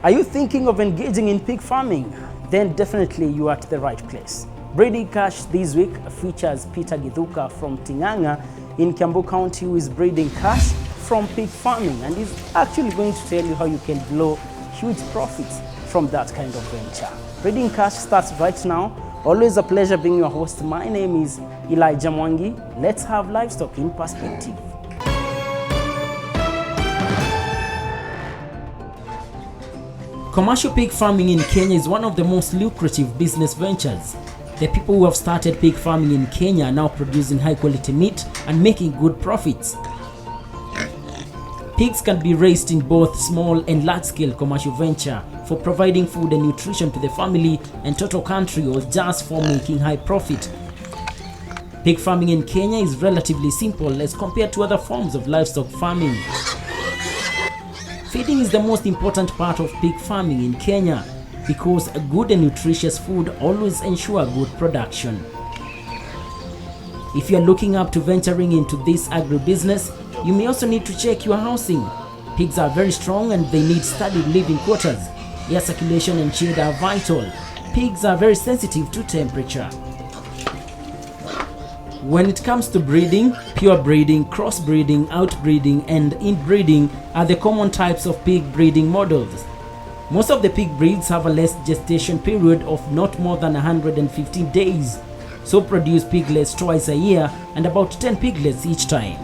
Are you thinking of engaging in pig farming? Then definitely you are at the right place. Breeding Cash this week features Peter Githuka from Ting'Ang'A in Kiambu County, who is breeding cash from pig farming, and he's actually going to tell you how you can blow huge profits from that kind of venture. Breeding Cash starts right now. Always a pleasure being your host. My name is Elijah Mwangi. Let's have livestock in perspective. Commercial pig farming in Kenya is one of the most lucrative business ventures. The people who have started pig farming in Kenya are now producing high quality meat and making good profits. Pigs can be raised in both small and large scale commercial venture for providing food and nutrition to the family and total country, or just for making high profit. Pig farming in Kenya is relatively simple as compared to other forms of livestock farming. Feeding is the most important part of pig farming in Kenya because a good and nutritious food always ensure good production. If you are looking up to venturing into this agribusiness, you may also need to check your housing. Pigs are very strong and they need studied living quarters. Air circulation and shade are vital. Pigs are very sensitive to temperature. When it comes to breeding, pure breeding, crossbreeding, outbreeding, and inbreeding are the common types of pig breeding models. Most of the pig breeds have a less gestation period of not more than 115 days, so produce piglets twice a year and about 10 piglets each time.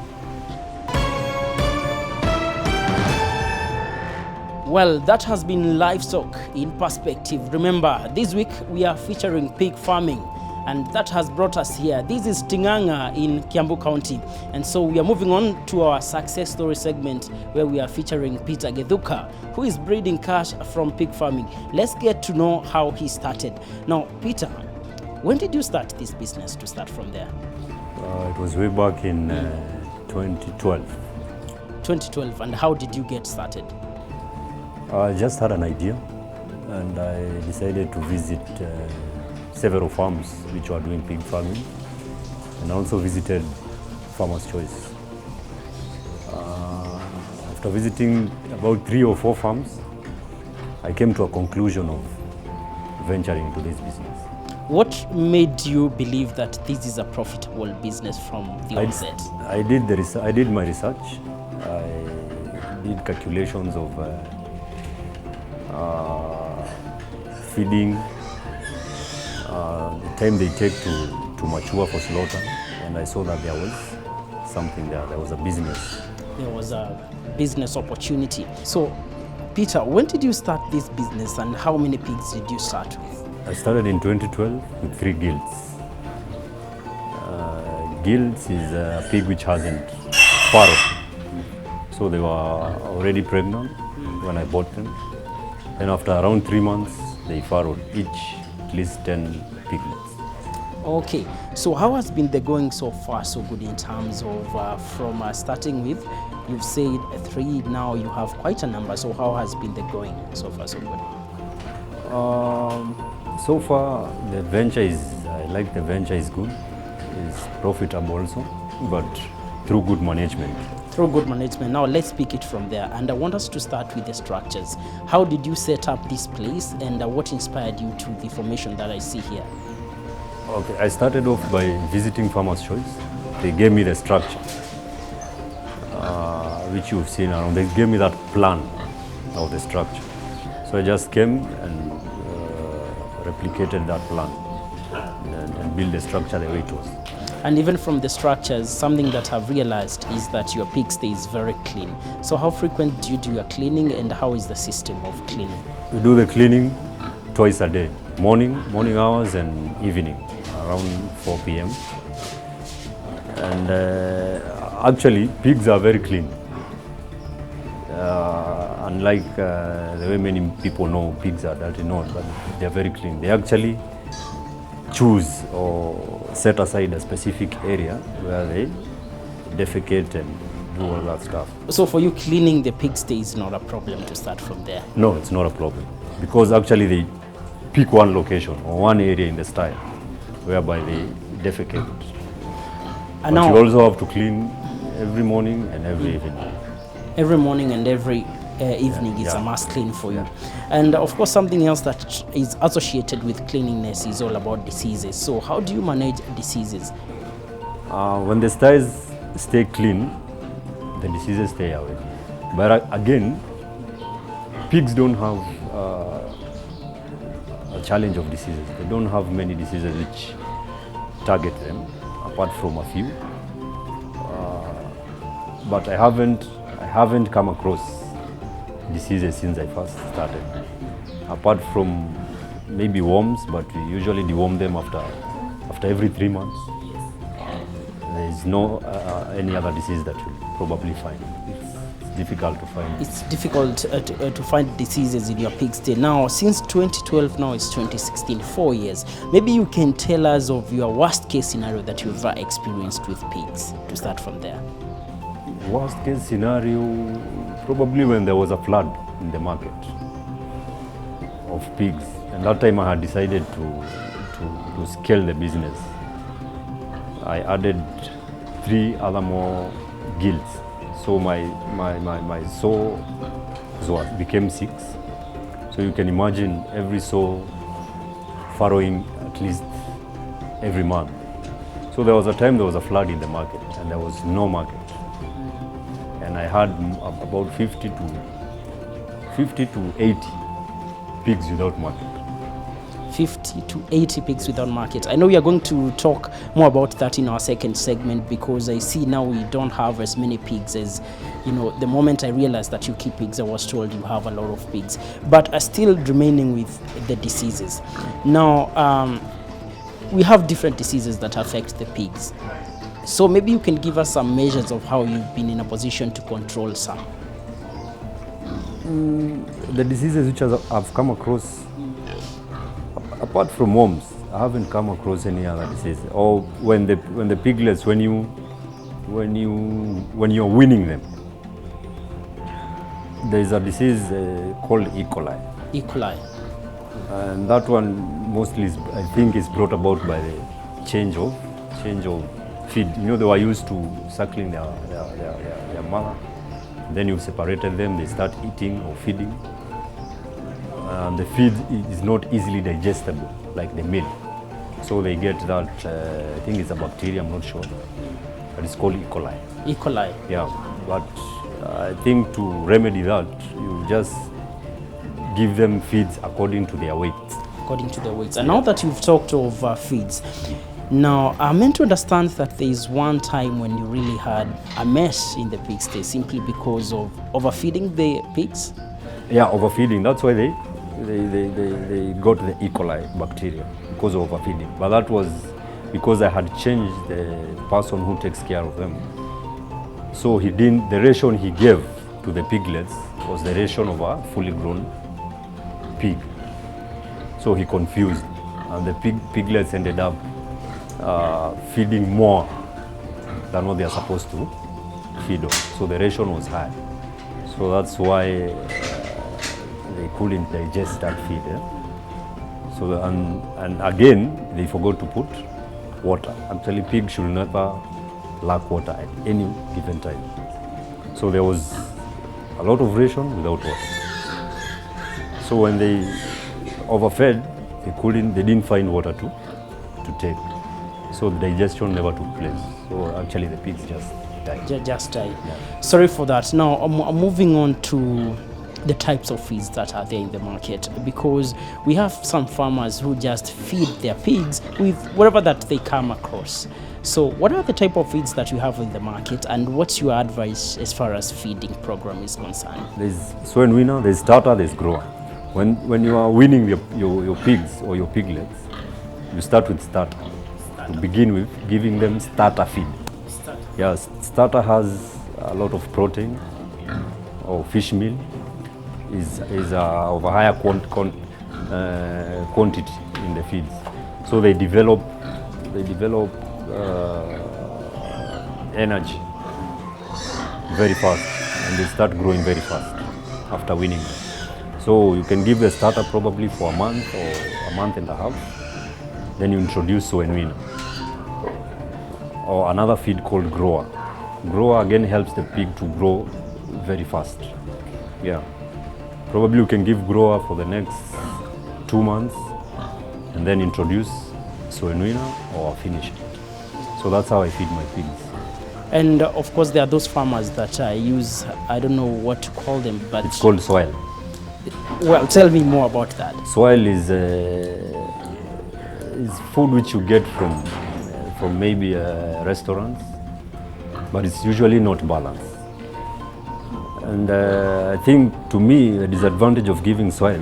Well, that has been livestock in perspective. Remember, this week we are featuring pig farming, and that has brought us here. This is Ting'Ang'A in Kiambu County, and so we are moving on to our success story segment where we are featuring Peter Githuka, who is breeding cash from pig farming. Let's get to know how he started. Now, Peter, when did you start this business, to start from there? It was way back in 2012. 2012, and how did you get started? I just had an idea and I decided to visit several farms which were doing pig farming, and also visited Farmer's Choice. After visiting about 3 or 4 farms, I came to a conclusion of venturing into this business. What made you believe that this is a profitable business from the onset? I did my research. I did calculations of feeding, the time they take to mature for slaughter, and I saw that there was something there. There was a business. There was a business opportunity. So, Peter, when did you start this business and how many pigs did you start with? I started in 2012 with 3 gilts. Gilts is a pig which hasn't farrowed. So they were already pregnant when I bought them. And after around 3 months, they farrowed, each at least 10 piglets. Okay, so how has been the going so far so good in terms of from starting with, you've said 3, now you have quite a number, so how has been the going so far so good? So far the venture is, I like the venture is good, it's profitable also, but through good management. Through good management. Now let's pick it from there, and I want us to start with the structures. How did you set up this place, and what inspired you to the formation that I see here? Okay, I started off by visiting Farmer's Choice. They gave me the structure, which you've seen around. They gave me that plan of the structure. So I just came and replicated that plan and built the structure the way it was. And even from the structures, something that I've realized is that your pig stays very clean. So how frequent do you do your cleaning, and how is the system of cleaning? We do the cleaning twice a day, morning hours and evening, around 4 p.m. And actually, pigs are very clean. Unlike the way many people know pigs are dirty, no, but they're very clean. They actually choose or set aside a specific area where they defecate and do all that stuff. So for you, cleaning the pigsty is not a problem to start from there? No, it's not a problem, because actually they pick one location or one area in the style whereby they defecate. And but you also have to clean every morning and every evening. Every morning and every evening, it's Yeah. a must clean for you. Yeah. And of course, something else that is associated with cleanliness is all about diseases. So how do you manage diseases? When the styes stay clean, the diseases stay away. But again, pigs don't have a challenge of diseases. They don't have many diseases which target them, apart from a few. But I haven't come across diseases since I first started. Apart from maybe worms, but we usually deworm them after every 3 months. There is no any other disease that you'll probably find. It's difficult to find. It's difficult to find diseases in your pig stay. Now, since 2012, now it's 2016, 4 years. Maybe you can tell us of your worst case scenario that you've ever experienced with pigs, to start from there. Worst case scenario, probably when there was a flood in the market of pigs. And that time I had decided to scale the business. I added 3 other more gills. So my sow became 6. So you can imagine every sow farrowing at least every month. So there was a time there was a flood in the market and there was no market. And I had about 50 to 80 pigs without market. 50 to 80 pigs without market. I know we are going to talk more about that in our second segment, because I see now we don't have as many pigs as, the moment I realized that you keep pigs, I was told you have a lot of pigs, but are still remaining with the diseases. Now, we have different diseases that affect the pigs. So maybe you can give us some measures of how you've been in a position to control some. The diseases which I've come across, apart from worms, I haven't come across any other disease. Or when the piglets, when you're weaning them, there is a disease called E. coli. E. coli. And that one mostly I think is brought about by the change of feed. They were used to suckling their mother. Then you separated them, they start eating or feeding. And the feed is not easily digestible like the milk. So they get that, I think it's a bacteria, I'm not sure, but it's called E. coli. E. coli. Yeah, but I think to remedy that, you just give them feeds according to their weights. According to their weights. And now that you've talked of feeds, now I'm meant to understand that there is one time when you really had a mess in the pig stay simply because of overfeeding the pigs? Yeah, overfeeding. That's why they got the E. coli bacteria, because of overfeeding. But that was because I had changed the person who takes care of them. So the ration he gave to the piglets was the ration of a fully grown pig. So he confused, and the piglets ended up feeding more than what they are supposed to feed on. So the ration was high. So that's why they couldn't digest that feed. So and again, they forgot to put water. Actually, pigs should never lack water at any given time. So there was a lot of ration without water. So when they overfed, they didn't find water to take. So the digestion never took place. So actually the pigs just died. Just died. Yeah. Sorry for that. Now I'm moving on to the types of feeds that are there in the market, because we have some farmers who just feed their pigs with whatever that they come across. So what are the type of feeds that you have in the market, and what's your advice as far as feeding program is concerned? There's sow and weaner, there's starter, there's grower. When you are weaning your pigs or your piglets, you start with starter. You begin with giving them starter feed. Yes, starter has a lot of protein, or fish meal is of a higher quantity in the feeds. So they develop energy very fast, and they start growing very fast after weaning them. So you can give the starter probably for a month or a month and a half. Then you introduce sow and weaner, or another feed called grower. Grower again helps the pig to grow very fast, Yeah. Probably you can give grower for the next 2 months and then introduce soenuina or finish it. So that's how I feed my pigs. And of course, there are those farmers that use, I don't know what to call them, but It's called soil. well, tell me more about that. Soil is food which you get from maybe restaurants, but it's usually not balanced. And I think to me the disadvantage of giving soil,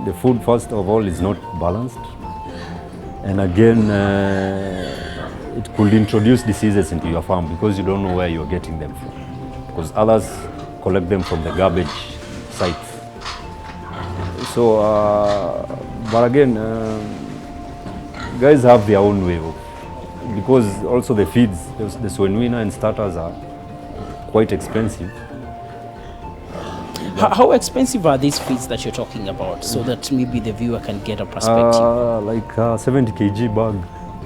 the food first of all is not balanced, and again it could introduce diseases into your farm because you don't know where you're getting them from, because others collect them from the garbage sites. So, but again, guys have their own way of, because also the feeds, the soenuina and starters are quite expensive. How expensive are these feeds that you're talking about, so that maybe the viewer can get a perspective? Like 70 kg bag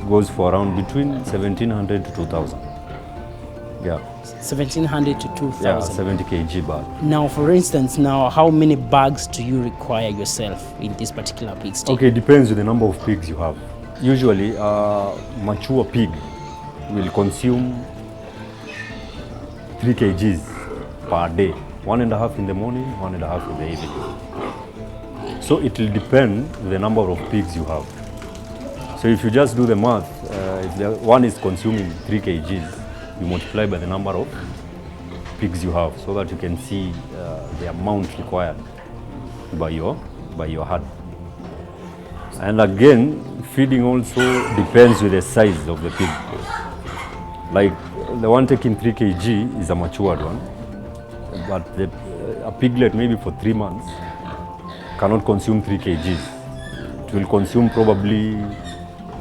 goes for around between 1,700 to 2,000. Yeah. 1,700 to 2,000. Yeah, 70 kg bag. Now, for instance, how many bags do you require yourself in this particular pig sty? Okay, depends on the number of pigs you have. Usually, mature pig will consume 3 kgs per day. 1.5 in the morning, 1.5 in the evening. So it will depend on the number of pigs you have. So if you just do the math, if the one is consuming 3 kgs, you multiply by the number of pigs you have, so that you can see the amount required by your herd. And again, feeding also depends with the size of the pig. Like the one taking 3 kg is a matured one, but a piglet maybe for 3 months cannot consume 3 kgs. It will consume probably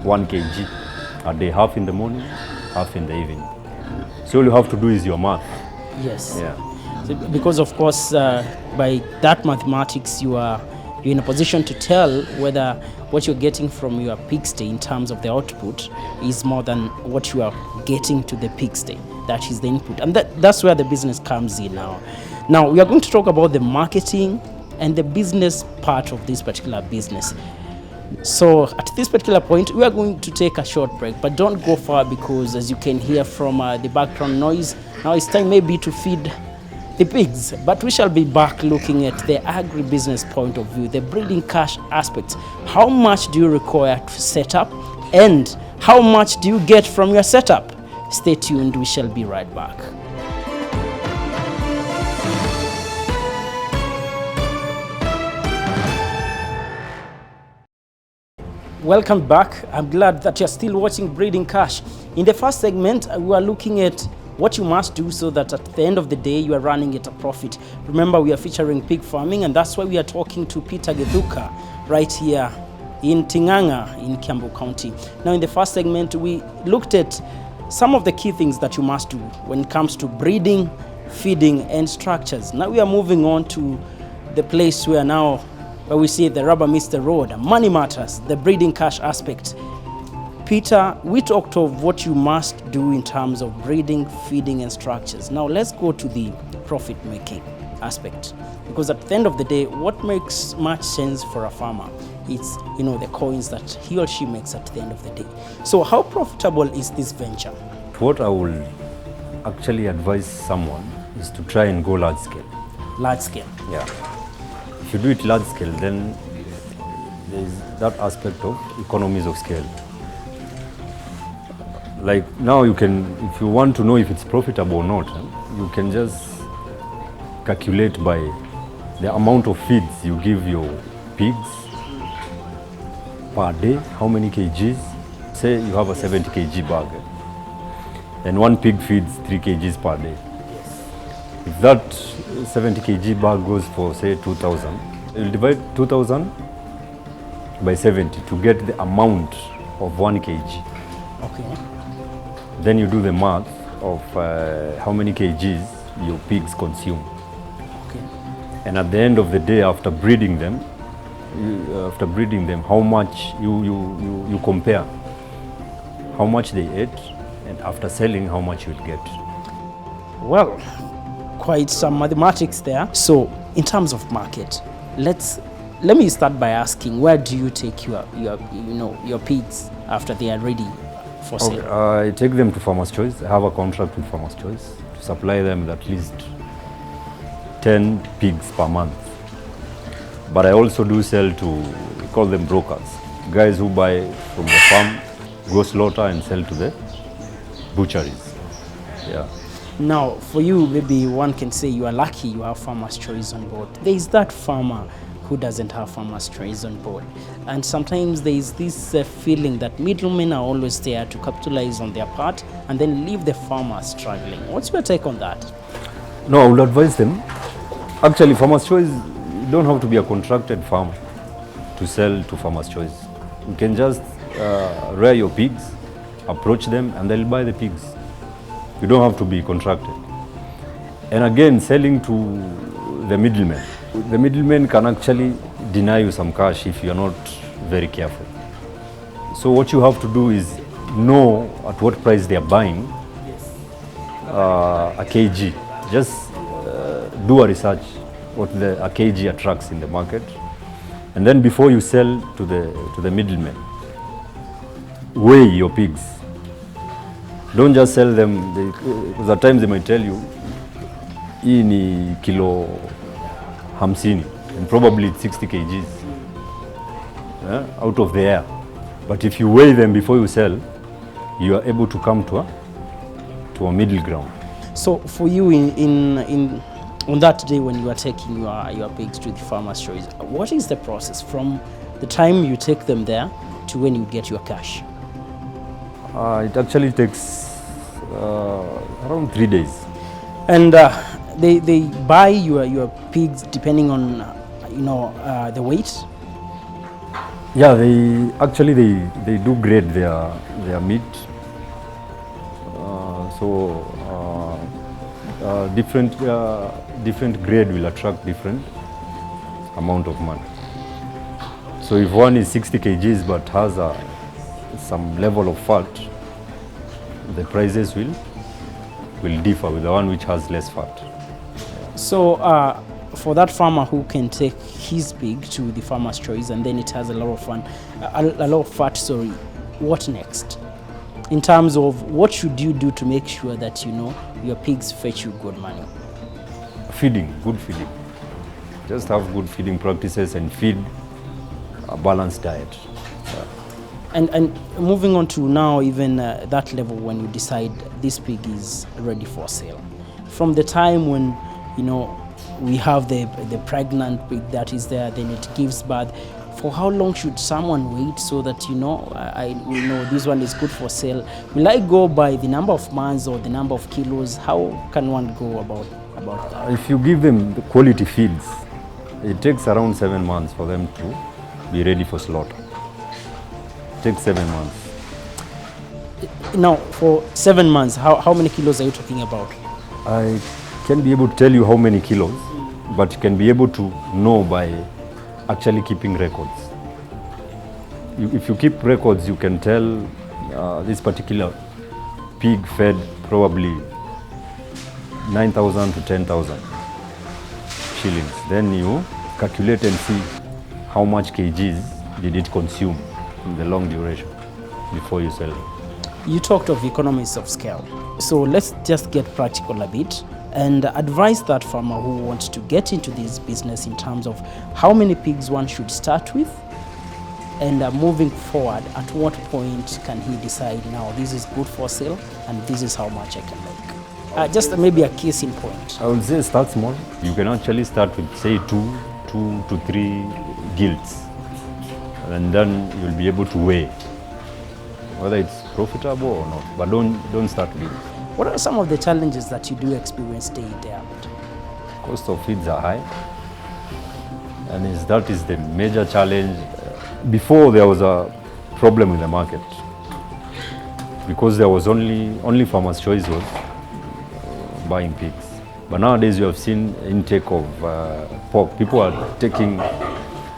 1 kg a day, half in the morning, half in the evening. So all you have to do is your math. Yes. Yeah. So, because of course, by that mathematics, you're in a position to tell whether what you're getting from your pigsty in terms of the output is more than what you are getting to the pigsty. That is the input, and that's where the business comes in now. Now we are going to talk about the marketing and the business part of this particular business. So at this particular point, we are going to take a short break, but don't go far, because as you can hear from the background noise, now it's time maybe to feed the pigs. But we shall be back looking at the agribusiness point of view, the breeding cash aspects. How much do you require to set up, and how much do you get from your setup? Stay tuned, we shall be right back. Welcome back. I'm glad that you're still watching Breeding Cash. In the first segment, we are looking at what you must do so that at the end of the day, you are running at a profit. Remember, we are featuring pig farming, and that's why we are talking to Peter Githuka right here in Ting'Ang'A in Kiambu County. Now, in the first segment, we looked at some of the key things that you must do when it comes to breeding, feeding, and structures. Now we are moving on to the place where we see the rubber meets the road. Money matters, the breeding cash aspect. Peter, we talked of what you must do in terms of breeding, feeding, and structures. Now let's go to the profit-making aspect, because at the end of the day, what makes much sense for a farmer is, the coins that he or she makes at the end of the day. So how profitable is this venture? What I will actually advise someone is to try and go large scale. Large scale? Yeah. If you do it large scale, then there is that aspect of economies of scale. Like now you can, if you want to know if it's profitable or not, you can just calculate by the amount of feeds you give your pigs per day, how many kgs. Say you have a 70 kg bag, and one pig feeds 3 kgs per day. If that 70 kg bag goes for say 2,000, you'll divide 2,000 by 70 to get the amount of 1 kg. Okay. Then you do the math of how many kgs your pigs consume. Okay. And at the end of the day, after breeding them, how much you compare how much they ate, and after selling, how much you'll get. Well, quite some mathematics there. So in terms of market, let me start by asking, where do you take your pigs after they are ready for sale? Okay, I take them to Farmers Choice. I have a contract with Farmers Choice to supply them with at least 10 pigs per month. But I also do sell to, we call them brokers, guys who buy from the farm, go slaughter and sell to the butcheries. Yeah. Now, for you, maybe one can say you are lucky you have Farmers Choice on board. There is that farmer who doesn't have Farmers Choice on board. And sometimes there is this feeling that middlemen are always there to capitalize on their part and then leave the farmer struggling. What's your take on that? No, I would advise them. Actually, Farmers Choice, you don't have to be a contracted farmer to sell to Farmers Choice. You can just rear your pigs, approach them, and they'll buy the pigs. You don't have to be contracted. And again, selling to the middlemen. The middlemen can actually deny you some cash if you're not very careful. So what you have to do is know at what price they are buying a kg. Just do a research what a kg attracts in the market, and then before you sell to the middlemen, weigh your pigs. Don't just sell them, because at times they might tell you hii ni kilo 50 and probably it's 60 kgs out of the air. But if you weigh them before you sell, you are able to come to a middle ground. So for you, on that day when you are taking your pigs to the Farmers Choice, what is the process from the time you take them there to when you get your cash? It actually takes around 3 days. And they buy your pigs depending on the weight? Yeah, they do grade their meat. Different grade will attract different amount of money. So if one is 60 kgs but has some level of fat, the prices will differ with the one which has less fat. So for that farmer who can take his pig to the Farmer's Choice and then it has a lot of fat, sorry, what next? In terms of what should you do to make sure that your pigs fetch you good money? Feeding, good feeding. Just have good feeding practices and feed a balanced diet. Yeah. And moving on to now, even that level when you decide this pig is ready for sale. From the time when we have the pregnant pig that is there, then it gives birth. For how long should someone wait so that I know this one is good for sale? Will I go by the number of months or the number of kilos? How can one go about that? If you give them the quality feeds, it takes around 7 months for them to be ready for slaughter. It takes 7 months. Now, for 7 months, how many kilos are you talking about? I can be able to tell you how many kilos, but you can be able to know by actually keeping records. If you keep records, you can tell this particular pig fed probably 9,000 to 10,000 shillings. Then you calculate and see how much kgs did it consume in the long duration before you sell it. You talked of economies of scale. So let's just get practical a bit and advise that farmer who wants to get into this business in terms of how many pigs one should start with, and moving forward, at what point can he decide, now this is good for sale and this is how much I can make? Just maybe a case in point. I would say start small. You can actually start with say 2 to 3 gilts, and then you'll be able to weigh whether it's profitable or not. But don't start big. What are some of the challenges that you do experience day in, day out? Cost of feeds are high, and that is the major challenge. Before there was a problem with the market because there was only Farmers Choice was buying pigs. But nowadays you have seen intake of pork. People are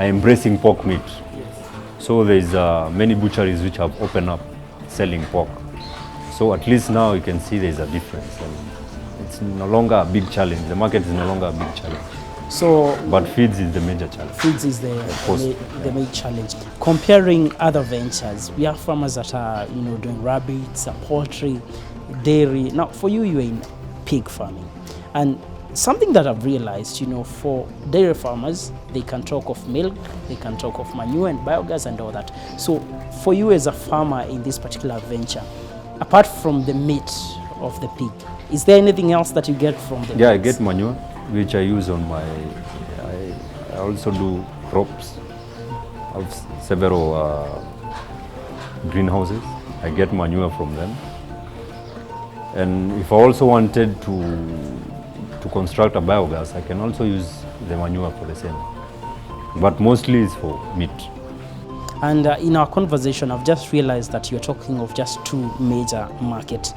embracing pork meat. So there's many butcheries which have opened up selling pork. So at least now you can see there's a difference. And it's no longer a big challenge. The market is no longer a big challenge. So But feeds is the major challenge. feeds is course, the main challenge. Comparing other ventures, we have farmers that are doing rabbits, poultry, dairy. Now for you, you're in pig farming, and something that I've realized, for dairy farmers, they can talk of milk, they can talk of manure and biogas and all that. So for you as a farmer in this particular venture, apart from the meat of the pig, is there anything else that you get from the Yeah, I pigs? get manure, which I use on my. I also do crops. I have several greenhouses. I get manure from them. And if I also wanted to construct a biogas, I can also use the manure for the same. But mostly it's for meat. And in our conversation, I've just realized that you're talking of just two major market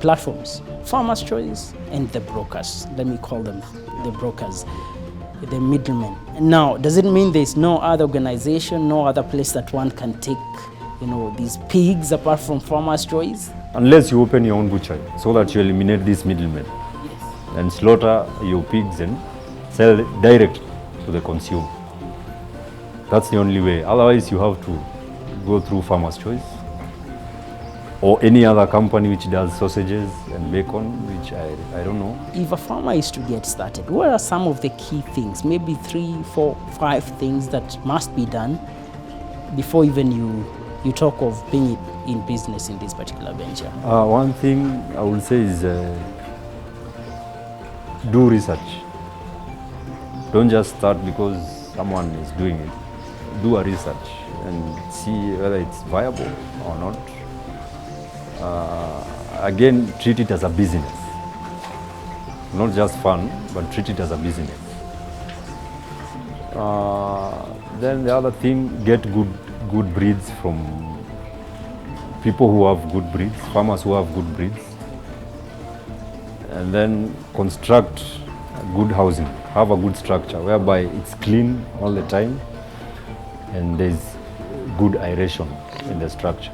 platforms, Farmers Choice and the brokers. Let me call them the brokers, the middlemen. Now, does it mean there's no other organization, no other place that one can take, these pigs apart from Farmers Choice? Unless you open your own butchery, so that you eliminate these middlemen. Yes. And slaughter your pigs and sell it direct to the consumer. That's the only way. Otherwise, you have to go through Farmers Choice or any other company which does sausages and bacon, which I don't know. If a farmer is to get started, what are some of the key things, maybe 3, 4, 5 things that must be done before even you talk of being in business in this particular venture? One thing I would say is do research. Don't just start because someone is doing it. Do a research and see whether it's viable or not. Again, treat it as a business. Not just fun, but treat it as a business. Then the other thing, get good breeds from people who have good breeds, farmers who have good breeds. And then construct good housing, have a good structure whereby it's clean all the time and there's good aeration in the structure.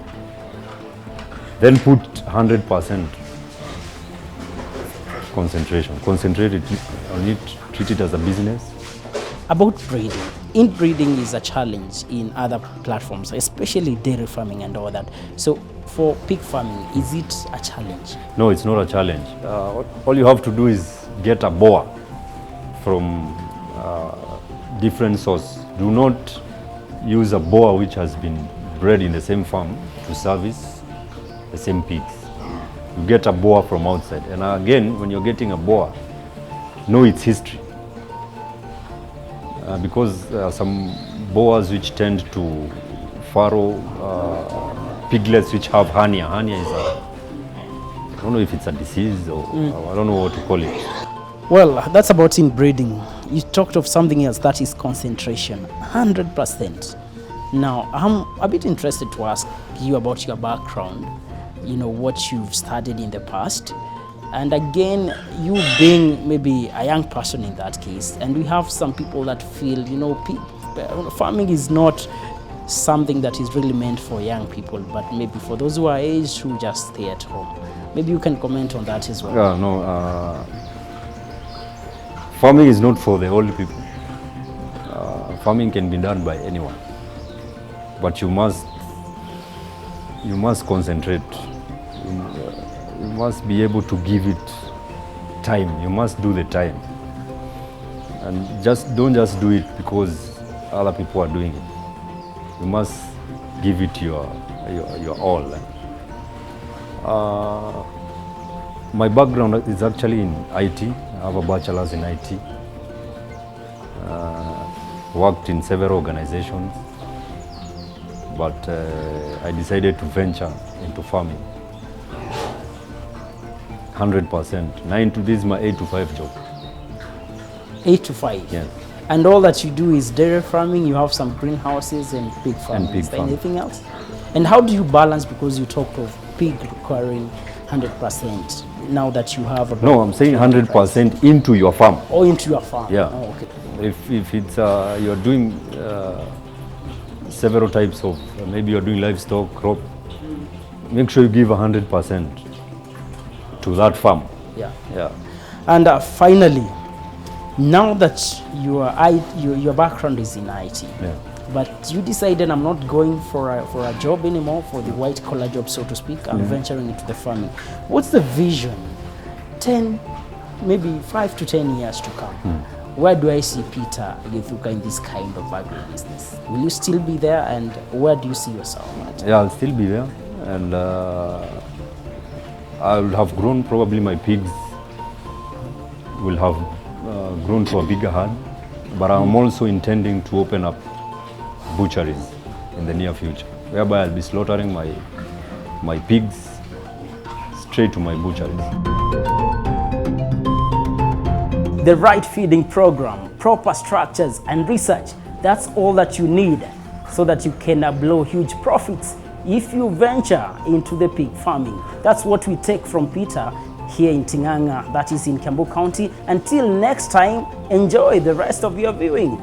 Then put 100% concentration. Concentrate on it, treat it as a business. About breeding. Inbreeding is a challenge in other platforms, especially dairy farming and all that. So for pig farming, is it a challenge? No, it's not a challenge. All you have to do is get a boar from different source. Do not use a boar which has been bred in the same farm to service the same pigs. You get a boar from outside. And again, when you're getting a boar, know its history. Because there are some boars which tend to farrow piglets which have hernia. Hernia is I don't know if it's a disease or I don't know what to call it. Well, that's about inbreeding. You talked of something else, that is concentration, 100%. Now, I'm a bit interested to ask you about your background, what you've studied in the past. And again, you being maybe a young person in that case, and we have some people that feel, farming is not something that is really meant for young people, but maybe for those who are aged who just stay at home. Maybe you can comment on that as well. Yeah, no. Farming is not for the old people. Farming can be done by anyone, but you must concentrate. You must be able to give it time. You must do the time, and don't just do it because other people are doing it. You must give it your all. My background is actually in IT. I have a bachelor's in IT. Worked in several organizations, but I decided to venture into farming. 100%. This is my 8 to 5 job. 8 to 5? Yes. And all that you do is dairy farming, you have some greenhouses and pig farming. And pig is there farming. anything else? And how do you balance, because you talked of pig requiring 100% now that you have about... No, I'm saying 100% into your farm. Or into your farm? Yeah. Oh, okay. If it's you're doing several types of, maybe you're doing livestock, crop, make sure you give 100% to that farm. Yeah. Yeah. And finally, Now that your background is in IT, Yeah. but you decided I'm not going for a job anymore, for the white collar job, so to speak. I'm venturing into the farming. What's the vision? 10, maybe 5 to 10 years to come. Where do I see Peter Githuka in this kind of agribusiness? Will you still be there, and where do you see yourself at? Yeah, I'll still be there, and I'll have grown. Probably my pigs will have grown to a bigger herd, but I'm also intending to open up butcheries in the near future, whereby I'll be slaughtering my pigs straight to my butcheries. The right feeding program, proper structures and research, that's all that you need so that you can blow huge profits if you venture into the pig farming. That's what we take from Peter here in Ting'Ang'A, that is in Kiambu County. Until next time, enjoy the rest of your viewing.